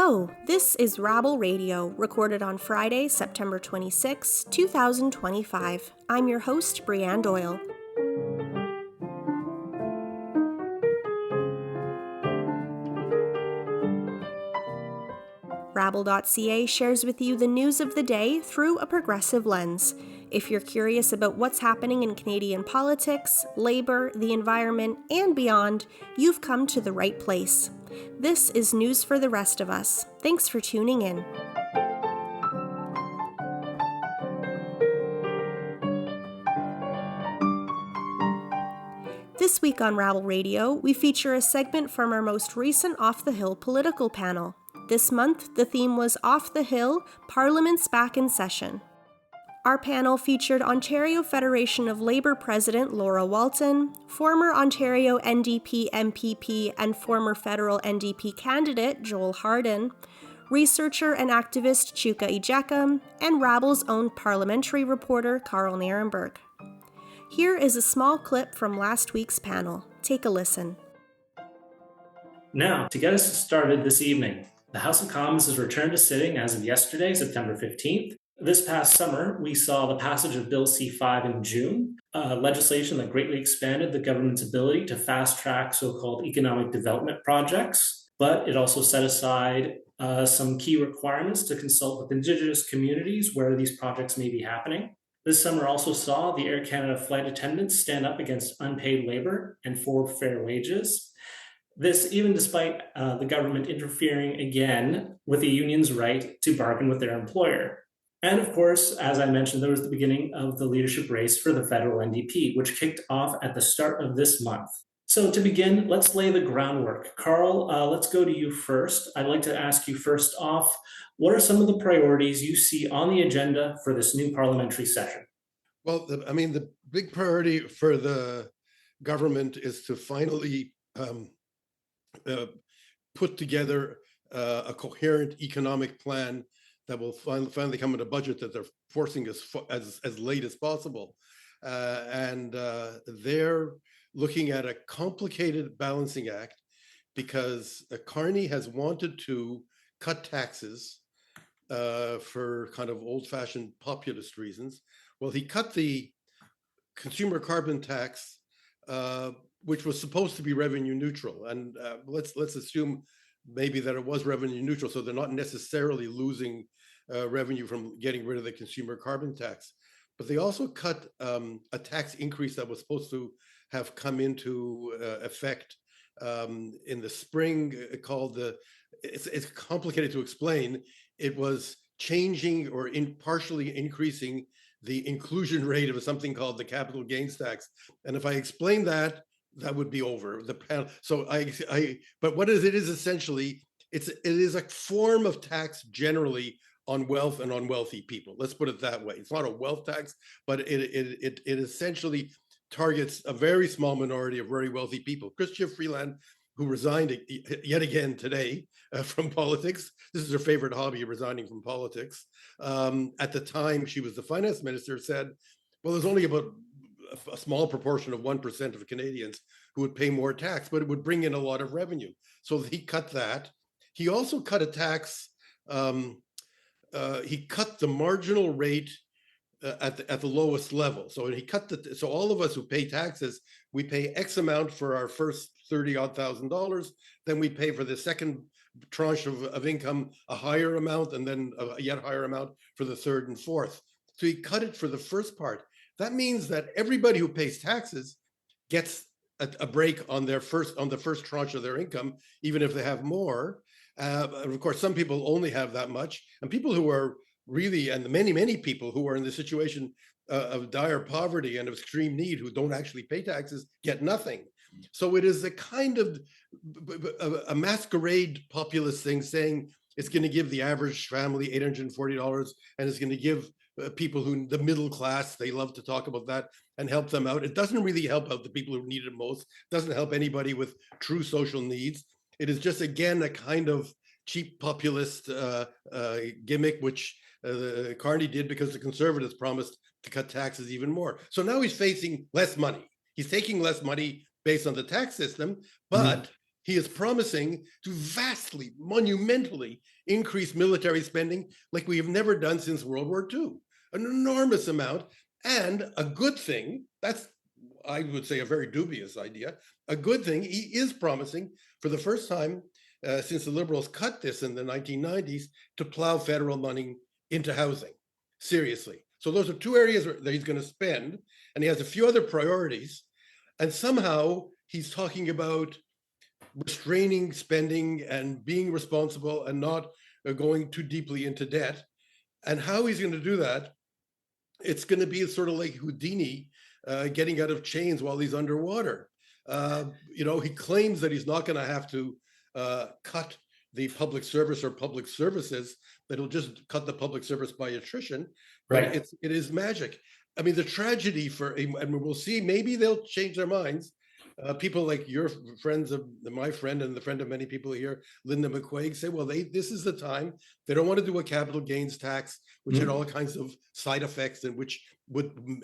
Hello, this is Rabble Radio, recorded on Friday, September 26, 2025. I'm your host, Brianne Doyle. Rabble.ca shares with you the news of the day through a progressive lens. If you're curious about what's happening in Canadian politics, labor, the environment, and beyond, you've come to the right place. This is news for the rest of us. Thanks for tuning in. This week on Rabble Radio, we feature a segment from our most recent Off the Hill political panel. This month, the theme was Off the Hill, Parliament's Back in Session. Our panel featured Ontario Federation of Labour President Laura Walton, former Ontario NDP MPP and former federal NDP candidate Joel Harden, researcher and activist Chuka Ejeckam, and Rabble's own parliamentary reporter Karl Nerenberg. Here is a small clip from last week's panel. Take a listen. Now, to get us started this evening, the House of Commons has returned to sitting as of yesterday, September 15th. This past summer, we saw the passage of Bill C-5 in June, legislation that greatly expanded the government's ability to fast-track so-called economic development projects, but it also set aside some key requirements to consult with Indigenous communities where these projects may be happening. This summer also saw the Air Canada flight attendants stand up against unpaid labor and for fair wages. This even despite the government interfering again with the union's right to bargain with their employer. And of course, as I mentioned, there was the beginning of the leadership race for the federal NDP, which kicked off at the start of this month. So to begin, let's lay the groundwork. Karl, let's go to you first. I'd like to ask you first off, what are some of the priorities you see on the agenda for this new parliamentary session? Well, the big priority for the government is to finally put together a coherent economic plan that will finally come in a budget that they're forcing as late as possible. And they're looking at a complicated balancing act because Carney has wanted to cut taxes for kind of old-fashioned populist reasons. Well, he cut the consumer carbon tax, which was supposed to be revenue neutral. And let's assume maybe that it was revenue neutral, so they're not necessarily losing revenue from getting rid of the consumer carbon tax. But they also cut a tax increase that was supposed to have come into effect in the spring, called it's complicated to explain. It was changing or partially increasing the inclusion rate of something called the capital gains tax. And if I explain that, that would be over the panel. So but what it is essentially, it is a form of tax generally on wealth and on wealthy people. Let's put it that way. It's not a wealth tax, but it essentially targets a very small minority of very wealthy people. Chrystia Freeland, who resigned yet again today from politics. This is her favorite hobby, resigning from politics. At the time she was the finance minister, said, well, there's only about a small proportion of 1% of Canadians who would pay more tax, but it would bring in a lot of revenue. So he cut that. He also cut a tax. He cut the marginal rate at the lowest level. So he cut so all of us who pay taxes, we pay X amount for our first $30,000. Then we pay for the second tranche of income a higher amount, and then a yet higher amount for the third and fourth. So he cut it for the first part. That means that everybody who pays taxes gets a break on the first tranche of their income, even if they have more. Of course, some people only have that much, and people who are really, and many people who are in the situation of dire poverty and of extreme need who don't actually pay taxes get nothing. So it is a kind of a masquerade populist thing, saying it's going to give the average family $840 and it's going to give people who, the middle class, they love to talk about that and help them out. It doesn't really help out the people who need it most. It doesn't help anybody with true social needs. It is just, again, a kind of cheap populist gimmick, which Carney did because the Conservatives promised to cut taxes even more. So now he's facing less money. He's taking less money based on the tax system, but he is promising to vastly, monumentally increase military spending like we have never done since World War II, an enormous amount. And a good thing, that's, I would say, a very dubious idea. A good thing, he is promising for the first time since the Liberals cut this in the 1990s to plow federal money into housing, seriously. So those are two areas that he's going to spend, and he has a few other priorities. And somehow he's talking about restraining spending and being responsible and not going too deeply into debt. And how he's going to do that, it's going to be sort of like Houdini getting out of chains while he's underwater. He claims that he's not going to have to cut the public service or public services, that he'll just cut the public service by attrition. But Right. it is magic. I mean, the tragedy and we'll see, maybe they'll change their minds. People like your friends of my friend and the friend of many people here, Linda McQuaig, say, well, this is the time. They don't want to do a capital gains tax, which had all kinds of side effects and which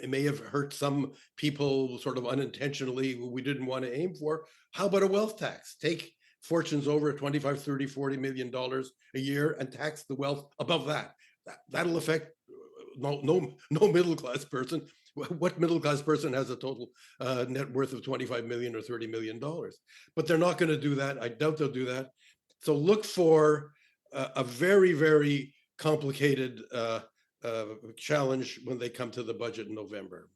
may have hurt some people sort of unintentionally who we didn't want to aim for. How about a wealth tax? Take fortunes over 25, 30, 40 million dollars a year and tax the wealth above that. That'll affect no middle class person. What middle class person has a total net worth of 25 million or 30 million dollars? But they're not going to do that. I doubt they'll do that. So look for a very, very complicated challenge when they come to the budget in November.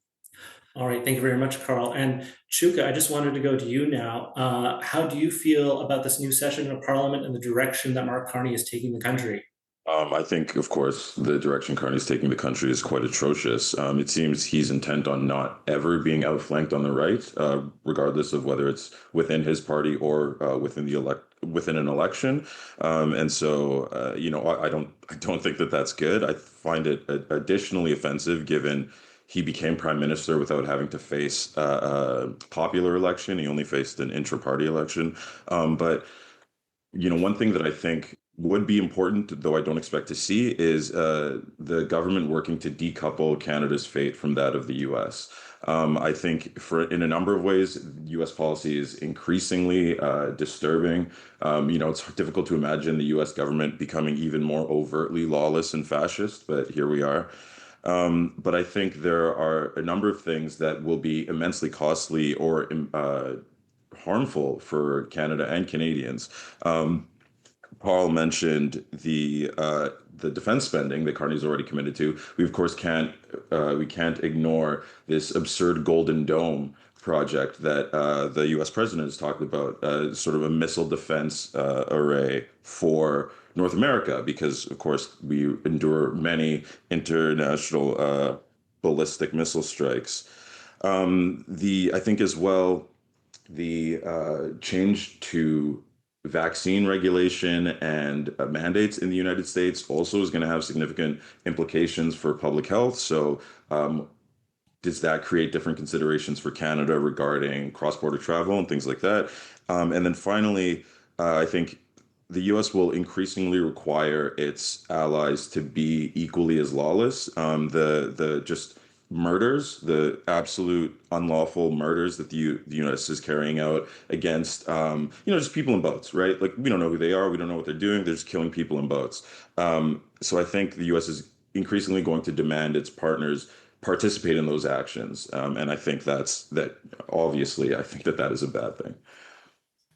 All right, thank you very much, Karl. And Chuka, I just wanted to go to you now. How do you feel about this new session of Parliament and the direction that Mark Carney is taking the country? I think, of course, the direction Carney's taking the country is quite atrocious. It seems he's intent on not ever being outflanked on the right, regardless of whether it's within his party or within an election. And so, I don't think that that's good. I find it additionally offensive, given he became prime minister without having to face a popular election. He only faced an intra-party election. But one thing that I think would be important, though I don't expect to see, is the government working to decouple Canada's fate from that of the U.S. I think in a number of ways, U.S. policy is increasingly disturbing. It's difficult to imagine the U.S. government becoming even more overtly lawless and fascist, but here we are. But I think there are a number of things that will be immensely costly or harmful for Canada and Canadians. Paul mentioned the defense spending that Carney's already committed to. We of course can't ignore this absurd Golden Dome project that the U.S. president has talked about, sort of a missile defense array for North America, because of course we endure many international ballistic missile strikes. I think as well, the change to vaccine regulation and mandates in the United States also is going to have significant implications for public health. So does that create different considerations for Canada regarding cross-border travel and things like that? And then finally, I think the U.S. will increasingly require its allies to be equally as lawless. The just murders, the absolute unlawful murders that the U.S. is carrying out against, just people in boats, right? Like, we don't know who they are. We don't know what they're doing. They're just killing people in boats. So I think the U.S. is increasingly going to demand its partners participate in those actions. And I think obviously, I think that is a bad thing.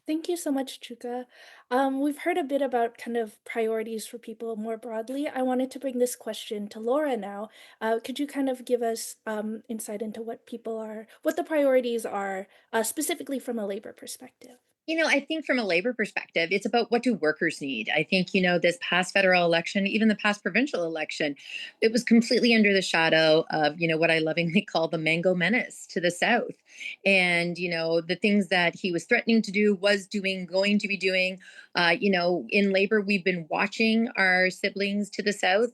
Thank you so much, Chuka. We've heard a bit about kind of priorities for people more broadly. I wanted to bring this question to Laura now. Could you kind of give us insight into what the priorities are, specifically from a labor perspective? I think from a labor perspective, it's about what do workers need. I think, this past federal election, even the past provincial election, it was completely under the shadow of, what I lovingly call the mango menace to the South. And, the things that he was threatening to do, going to be doing. In labor, we've been watching our siblings to the South,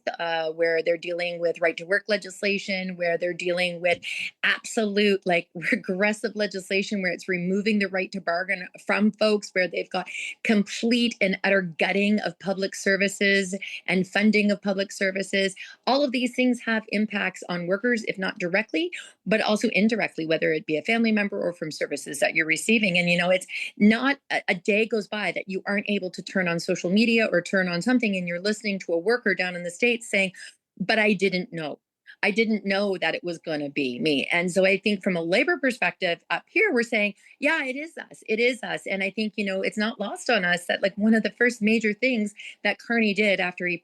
where they're dealing with right to work legislation, where they're dealing with absolute regressive legislation, where it's removing the right to bargain from some folks where they've got complete and utter gutting of public services and funding of public services. All of these things have impacts on workers, if not directly, but also indirectly, whether it be a family member or from services that you're receiving. And, it's not a day goes by that you aren't able to turn on social media or turn on something and you're listening to a worker down in the States saying, but I didn't know. I didn't know that it was going to be me. And so I think from a labor perspective up here, we're saying, yeah, it is us. It is us. And I think, it's not lost on us that one of the first major things that Carney did after he,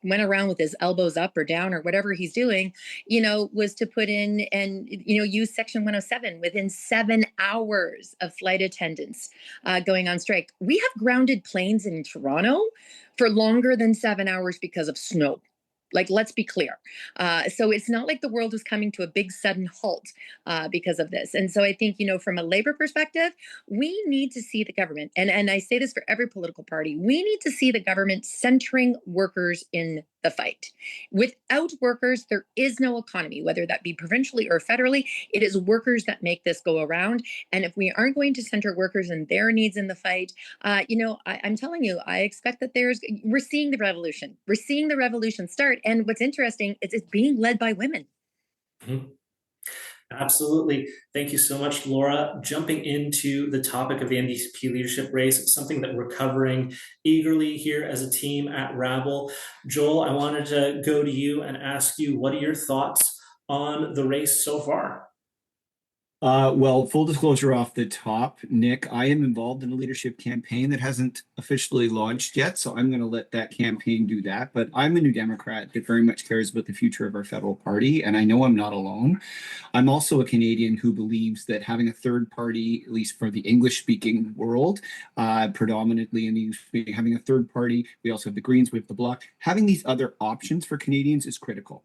went around with his elbows up or down or whatever he's doing, was to put in and, use Section 107 within 7 hours of flight attendants going on strike. We have grounded planes in Toronto for longer than 7 hours because of snow. Let's be clear. So it's not like the world is coming to a big sudden halt because of this. And so I think, from a labor perspective, we need to see the government, and I say this for every political party, we need to see the government centering workers in the fight. Without workers, there is no economy, whether that be provincially or federally. It is workers that make this go around. And if we aren't going to center workers and their needs in the fight, I'm telling you, I expect that we're seeing the revolution. We're seeing the revolution start. And what's interesting is it's being led by women. Mm-hmm. Absolutely. Thank you so much, Laura. Jumping into the topic of the NDP leadership race, it's something that we're covering eagerly here as a team at Rabble. Joel, I wanted to go to you and ask you, what are your thoughts on the race so far? Well, full disclosure off the top, Nick, I am involved in a leadership campaign that hasn't officially launched yet, so I'm going to let that campaign do that. But I'm a New Democrat that very much cares about the future of our federal party, and I know I'm not alone. I'm also a Canadian who believes that having a third party, at least for the English-speaking world, predominantly in the English-speaking, having a third party, we also have the Greens, we have the Bloc, having these other options for Canadians is critical.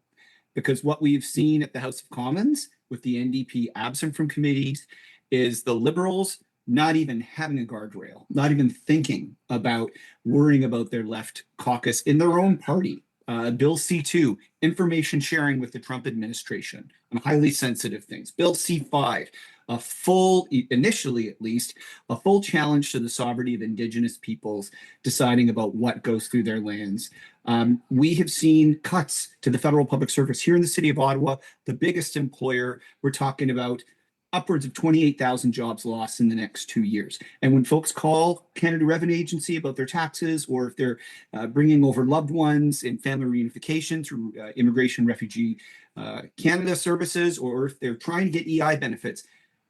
Because what we've seen at the House of Commons with the NDP absent from committees is the Liberals not even having a guardrail, not even thinking about worrying about their left caucus in their own party. Bill C2, information sharing with the Trump administration on highly sensitive things. Bill C5, initially at least, a full challenge to the sovereignty of Indigenous peoples deciding about what goes through their lands. We have seen cuts to the federal public service here in the city of Ottawa, the biggest employer. We're talking about upwards of 28,000 jobs lost in the next 2 years. And when folks call Canada Revenue Agency about their taxes, or if they're bringing over loved ones in family reunification through Immigration Refugee Canada services, or if they're trying to get EI benefits,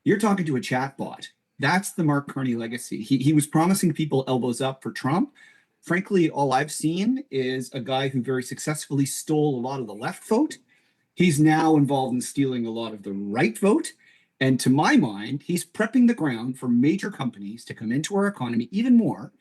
you're talking to a chatbot. That's the Mark Carney legacy. He was promising people elbows up for Trump. Frankly, all I've seen is a guy who very successfully stole a lot of the left vote. He's now involved in stealing a lot of the right vote. And to my mind, he's prepping the ground for major companies to come into our economy even more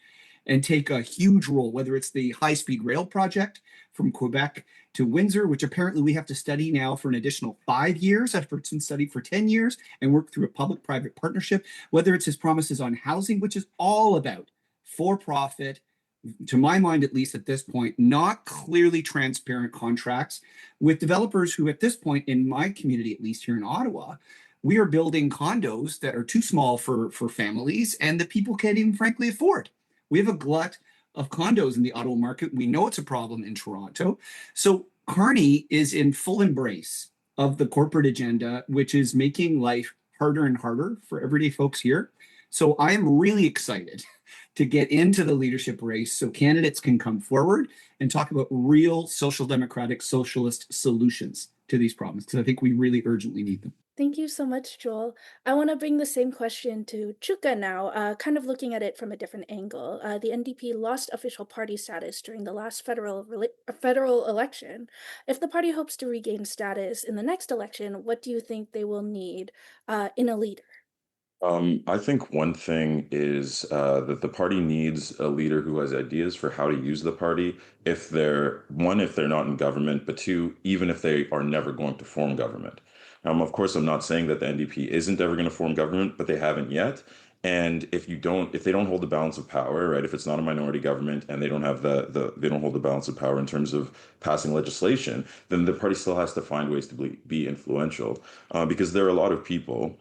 and take a huge role, whether it's the high-speed rail project from Quebec to Windsor, which apparently we have to study now for an additional 5 years after it's been studied for 10 years and work through a public-private partnership, whether it's his promises on housing, which is all about for-profit, to my mind, at least at this point, not clearly transparent contracts with developers who at this point in my community, at least here in Ottawa, we are building condos that are too small for families and that people can't even frankly afford. We have a glut of condos in the Ottawa market. We know it's a problem in Toronto. So Carney is in full embrace of the corporate agenda, which is making life harder and harder for everyday folks here. So I am really excited to get into the leadership race so candidates can come forward and talk about real social democratic socialist solutions to these problems, because I think we really urgently need them. Thank you so much, Joel. I want to bring the same question to Chuka now, kind of looking at it from a different angle. The NDP lost official party status during the last federal election. If the party hopes to regain status in the next election, what do you think they will need in a leader? I think one thing is that the party needs a leader who has ideas for how to use the party if they're not in government, but two, even if they are never going to form government. Of course, I'm not saying that the NDP isn't ever going to form government, but they haven't yet. And if they don't hold the balance of power, right? If it's not a minority government and they don't have they don't hold the balance of power in terms of passing legislation, then the party still has to find ways to be influential, because there are a lot of people,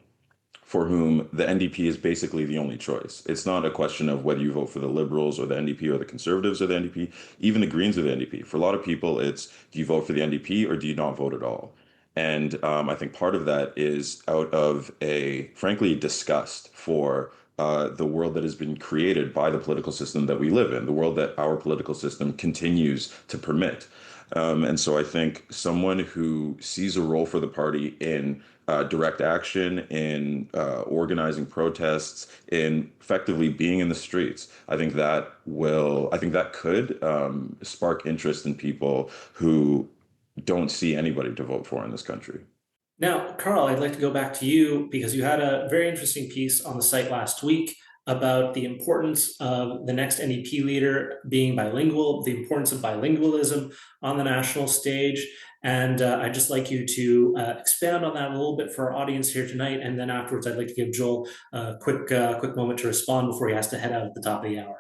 for whom the NDP is basically the only choice. It's not a question of whether you vote for the Liberals or the NDP or the Conservatives or the NDP, even the Greens or the NDP. For a lot of people, it's do you vote for the NDP or do you not vote at all? And I think part of that is out of a, frankly, disgust for the world that has been created by the political system that we live in, the world that our political system continues to permit. And so I think someone who sees a role for the party in direct action, in organizing protests, in effectively being in the streets, I think that could spark interest in people who don't see anybody to vote for in this country. Now, Karl, I'd like to go back to you because you had a very interesting piece on the site last week about the importance of the next NDP leader being bilingual, the importance of bilingualism on the national stage. And I'd just like you to expand on that a little bit for our audience here tonight. And then afterwards, I'd like to give Joel a quick moment to respond before he has to head out at the top of the hour.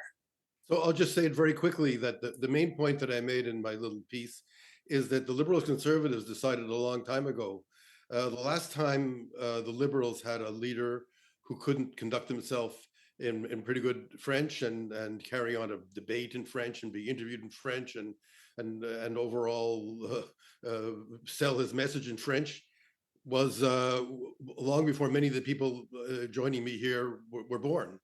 So I'll just say it very quickly that the main point that I made in my little piece is that the Liberals Conservatives decided a long time ago. The last time the Liberals had a leader who couldn't conduct himself in pretty good French and carry on a debate in French and be interviewed in French and overall sell his message in French was long before many of the people joining me here were born.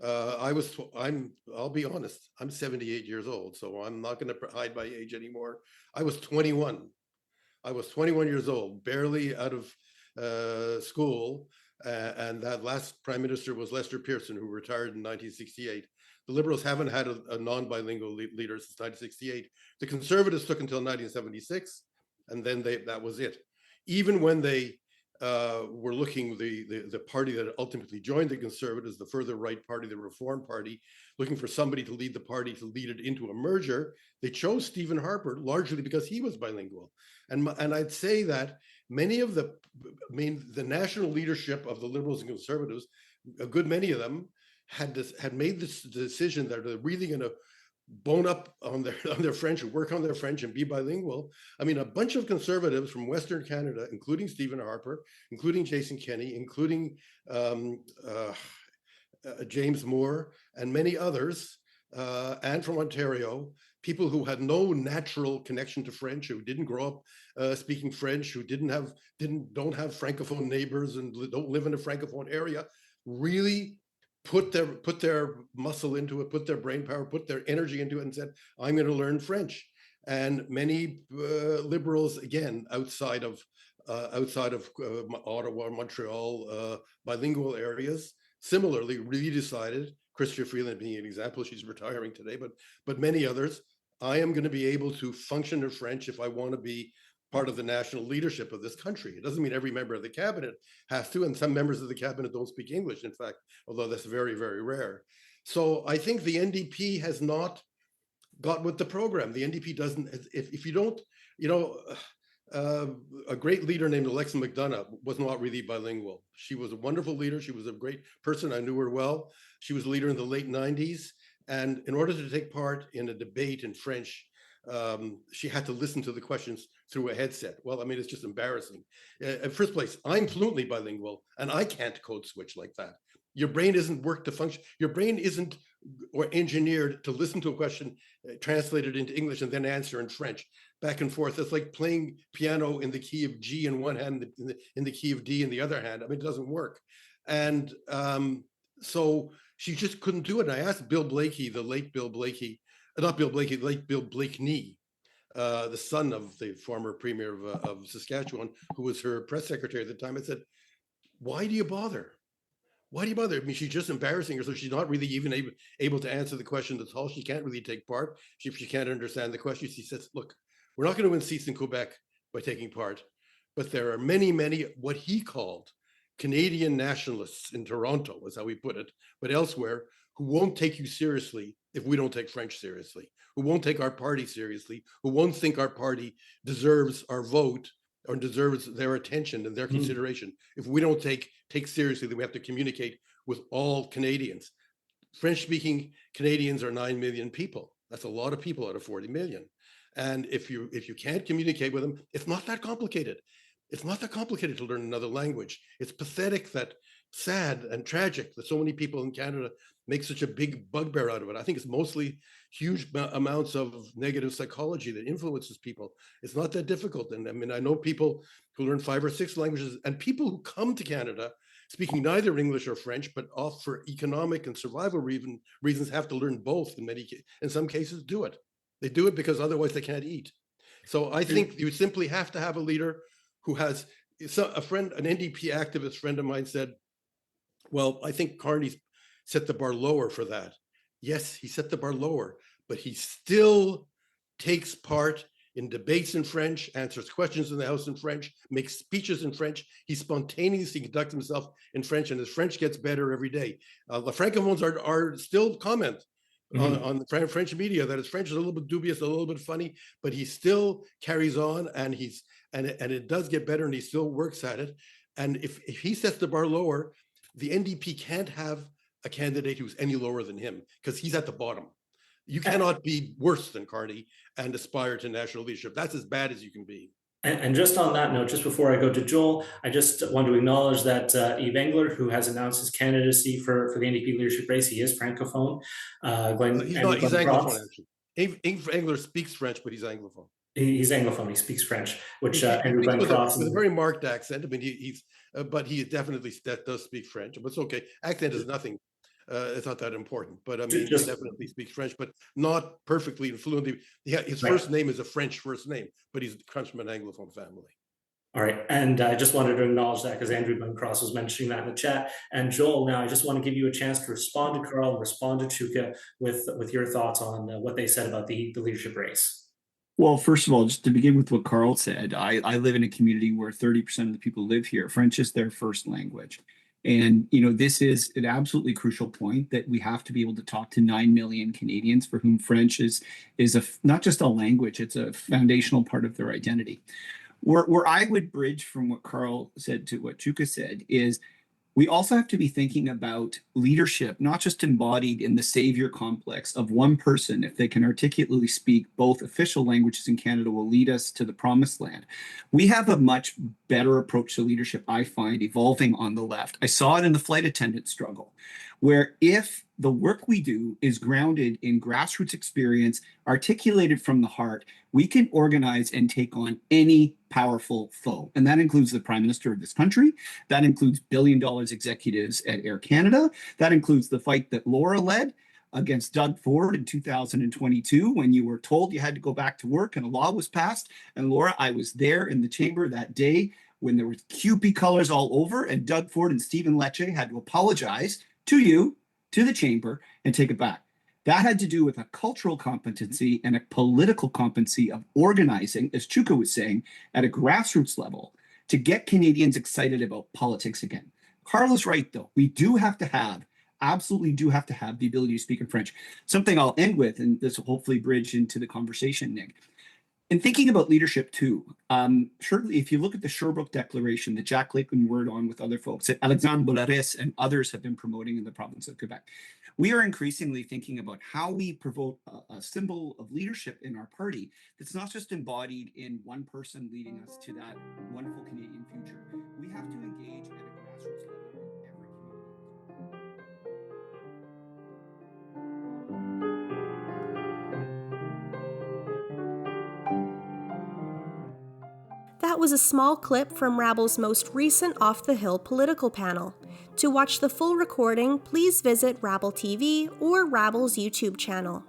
I'll be honest, I'm 78 years old, so I'm not going to hide my age anymore. I was 21. I was 21 years old, barely out of school, and that last prime minister was Lester Pearson, who retired in 1968. The Liberals haven't had a non-bilingual leader since 1968. The Conservatives took until 1976, and then that was it. Even when they were looking, the party that ultimately joined the Conservatives, the further right party, the Reform Party, looking for somebody to lead the party, to lead it into a merger, they chose Stephen Harper largely because he was bilingual. And I'd say that many of the national leadership of the Liberals and Conservatives, a good many of them, had made this decision that they're really going to bone up on their French and work on their French and be bilingual. I mean, a bunch of Conservatives from Western Canada, including Stephen Harper, including Jason Kenney, including James Moore, and many others, and from Ontario, people who had no natural connection to French, who didn't grow up speaking French, who don't have Francophone neighbors and don't live in a Francophone area, really put their muscle into it, put their brain power, put their energy into it, and said, I'm going to learn French. And many Liberals, again, outside of Ottawa, Montreal, bilingual areas, similarly really decided, Chrystia Freeland being an example, she's retiring today, but many others, I am going to be able to function in French if I want to be part of the national leadership of this country. It doesn't mean every member of the cabinet has to, and some members of the cabinet don't speak English, in fact, although that's very, very rare. So I think the NDP has not got with the program. The NDP doesn't, if you don't, a great leader named Alexa McDonough was not really bilingual. She was a wonderful leader. She was a great person. I knew her well. She was a leader in the late 90s. And in order to take part in a debate in French, she had to listen to the questions through a headset. Well, I mean, it's just embarrassing. In first place, I'm fluently bilingual and I can't code switch like that. Your brain isn't worked to function. Your brain isn't or engineered to listen to a question, translate it into English and then answer in French, back and forth. It's like playing piano in the key of G in one hand, in the key of D in the other hand. I mean, it doesn't work. And so she just couldn't do it. And I asked Bill Blakey, the late Bill Blakey, not Bill Blakey, late Bill Blakeney, the son of the former premier of Saskatchewan, who was her press secretary at the time. I said, why do you bother? Why do you bother? I mean, she's just embarrassing herself. She's not really even able to answer the question at all. She can't really take part. If she can't understand the question, she says, look, we're not going to win seats in Quebec by taking part, but there are many, many, what he called Canadian nationalists in Toronto, was how he put it, but elsewhere, who won't take you seriously if we don't take French seriously, who won't take our party seriously, who won't think our party deserves our vote or deserves their attention and their consideration. If we don't take seriously that we have to communicate with all Canadians. French-speaking Canadians are 9 million people. That's a lot of people out of 40 million. And if you can't communicate with them, it's not that complicated. It's not that complicated to learn another language. It's pathetic that sad and tragic that so many people in Canada make such a big bugbear out of it. I think it's mostly huge amounts of negative psychology that influences people. It's not that difficult. And I mean, I know people who learn 5 or 6 languages, and people who come to Canada speaking neither English or French, but off for economic and survival reasons have to learn both. In some cases, do it. They do it because otherwise they can't eat. So I think you simply have to have a leader who has an NDP activist friend of mine said, well, I think Carney's set the bar lower for that. Yes, he set the bar lower, but he still takes part in debates in French, answers questions in the House in French, makes speeches in French. He spontaneously conducts himself in French, and his French gets better every day. The Francophones are still comment on the French media that his French is a little bit dubious, a little bit funny, but he still carries on, and it does get better, and he still works at it. And if he sets the bar lower, the NDP can't have a candidate who's any lower than him because he's at the bottom. You cannot be worse than Carney and aspire to national leadership. That's as bad as you can be. And just on that note, just before I go to Joel, I just want to acknowledge that Yves Engler, who has announced his candidacy for the NDP leadership race, he is Francophone. He's Anglophone, actually. Yves Engler speaks French, but he's Anglophone. He's Anglophone. He speaks French, which Andrew Glenn Cross with a very marked accent. I mean, but he definitely does speak French. But it's okay. Accent is nothing. It's not that important. But I mean, he definitely speaks French, but not perfectly and fluently. His first name is a French first name, but he comes from an Anglophone family. All right, and I just wanted to acknowledge that because Andrew Glenn Cross was mentioning that in the chat. And Joel, now I just want to give you a chance to respond to Karl and respond to Chuka with your thoughts on what they said about the leadership race. Well, first of all, just to begin with what Karl said, I live in a community where 30% of the people live here. French is their first language. And, this is an absolutely crucial point that we have to be able to talk to 9 million Canadians for whom French is not just a language, it's a foundational part of their identity. Where I would bridge from what Karl said to what Chuka said is we also have to be thinking about leadership, not just embodied in the savior complex of one person. If they can articulately speak both official languages in Canada, will lead us to the promised land. We have a much better approach to leadership, I find, evolving on the left. I saw it in the flight attendant struggle, where if the work we do is grounded in grassroots experience, articulated from the heart, we can organize and take on any powerful foe. And that includes the Prime Minister of this country. That includes billion-dollar executives at Air Canada. That includes the fight that Laura led against Doug Ford in 2022 when you were told you had to go back to work and a law was passed. And Laura, I was there in the chamber that day when there was QP colors all over, and Doug Ford and Stephen Lecce had to apologize to you, to the chamber, and take it back. That had to do with a cultural competency and a political competency of organizing, as Chuka was saying, at a grassroots level to get Canadians excited about politics again. Karl is right, though. We absolutely do have to have the ability to speak in French. Something I'll end with, and this will hopefully bridge into the conversation, Nick. In thinking about leadership too, certainly if you look at the Sherbrooke Declaration that Jack Layton worked on with other folks, that Alexandre Boularis and others have been promoting in the province of Quebec, we are increasingly thinking about how we provoke a symbol of leadership in our party that's not just embodied in one person leading us to that wonderful Canadian future. We have to engage at a grassroots level in every That was a small clip from Rabble's most recent Off the Hill political panel. To watch the full recording, please visit Rabble TV or Rabble's YouTube channel.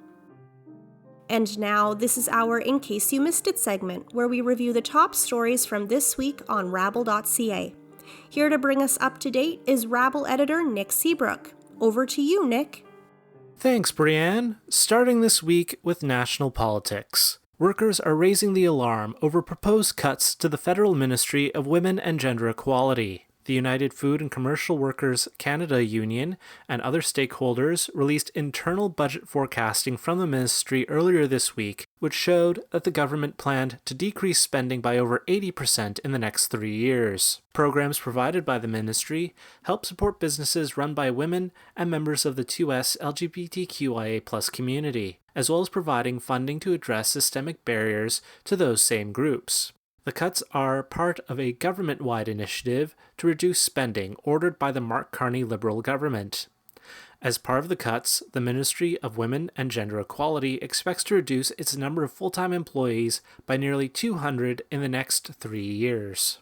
And now, this is our In Case You Missed It segment, where we review the top stories from this week on rabble.ca. Here to bring us up to date is Rabble editor Nick Seabrook. Over to you, Nick. Thanks, Brianne. Starting this week with national politics. Workers are raising the alarm over proposed cuts to the Federal Ministry of Women and Gender Equality. The United Food and Commercial Workers Canada Union and other stakeholders released internal budget forecasting from the ministry earlier this week, which showed that the government planned to decrease spending by over 80% in the next 3 years. Programs provided by the ministry help support businesses run by women and members of the 2S LGBTQIA+ community, as well as providing funding to address systemic barriers to those same groups. The cuts are part of a government-wide initiative to reduce spending ordered by the Mark Carney Liberal government. As part of the cuts, the Ministry of Women and Gender Equality expects to reduce its number of full-time employees by nearly 200 in the next 3 years.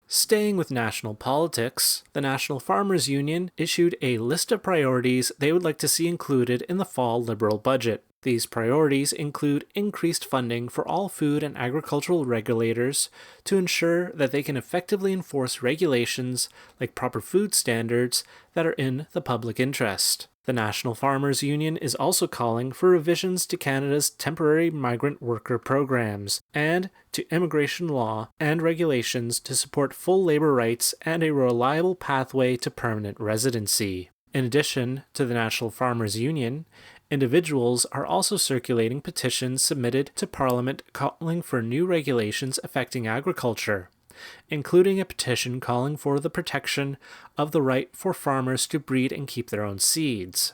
Staying with national politics, the National Farmers Union issued a list of priorities they would like to see included in the fall Liberal budget. These priorities include increased funding for all food and agricultural regulators to ensure that they can effectively enforce regulations like proper food standards that are in the public interest. The National Farmers Union is also calling for revisions to Canada's temporary migrant worker programs and to immigration law and regulations to support full labour rights and a reliable pathway to permanent residency. In addition to the National Farmers Union, individuals are also circulating petitions submitted to Parliament calling for new regulations affecting agriculture, including a petition calling for the protection of the right for farmers to breed and keep their own seeds.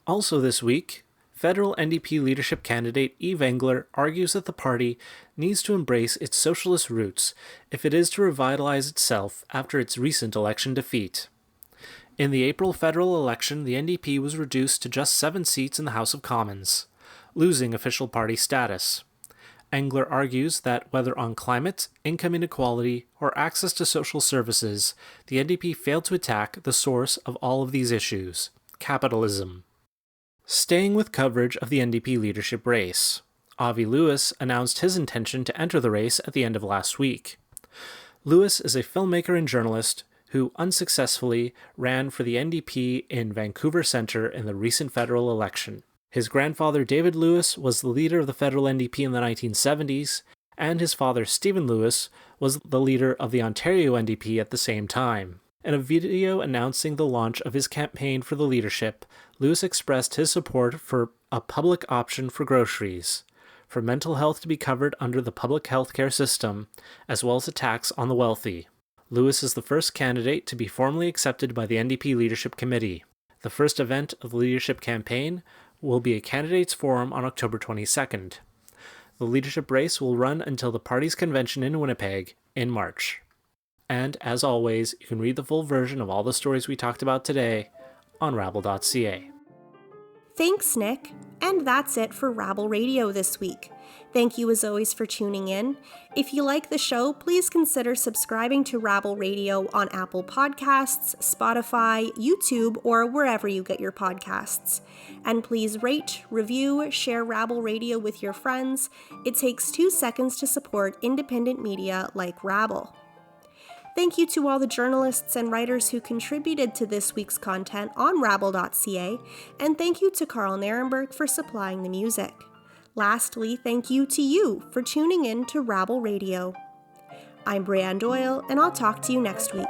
Also this week, federal NDP leadership candidate Eve Engler argues that the party needs to embrace its socialist roots if it is to revitalize itself after its recent election defeat. In the April federal election, the NDP was reduced to just 7 seats in the House of Commons, losing official party status. Engler argues that whether on climate, income inequality, or access to social services, the NDP failed to attack the source of all of these issues: capitalism. Staying with coverage of the NDP leadership race, Avi Lewis announced his intention to enter the race at the end of last week. Lewis is a filmmaker and journalist who unsuccessfully ran for the NDP in Vancouver Centre in the recent federal election. His grandfather David Lewis was the leader of the federal NDP in the 1970s, and his father Stephen Lewis was the leader of the Ontario NDP at the same time. In a video announcing the launch of his campaign for the leadership, Lewis expressed his support for a public option for groceries, for mental health to be covered under the public health care system, as well as a tax on the wealthy. Lewis is the first candidate to be formally accepted by the NDP Leadership Committee. The first event of the leadership campaign will be a candidates forum on October 22nd. The leadership race will run until the party's convention in Winnipeg in March. And, as always, you can read the full version of all the stories we talked about today on rabble.ca. Thanks, Nick. And that's it for Rabble Radio this week. Thank you as always for tuning in. If you like the show, please consider subscribing to Rabble Radio on Apple Podcasts, Spotify, YouTube, or wherever you get your podcasts. And please rate, review, share Rabble Radio with your friends. It takes 2 seconds to support independent media like Rabble. Thank you to all the journalists and writers who contributed to this week's content on rabble.ca, and thank you to Karl Nerenberg for supplying the music. Lastly, thank you to you for tuning in to Rabble Radio. I'm Brianne Doyle, and I'll talk to you next week.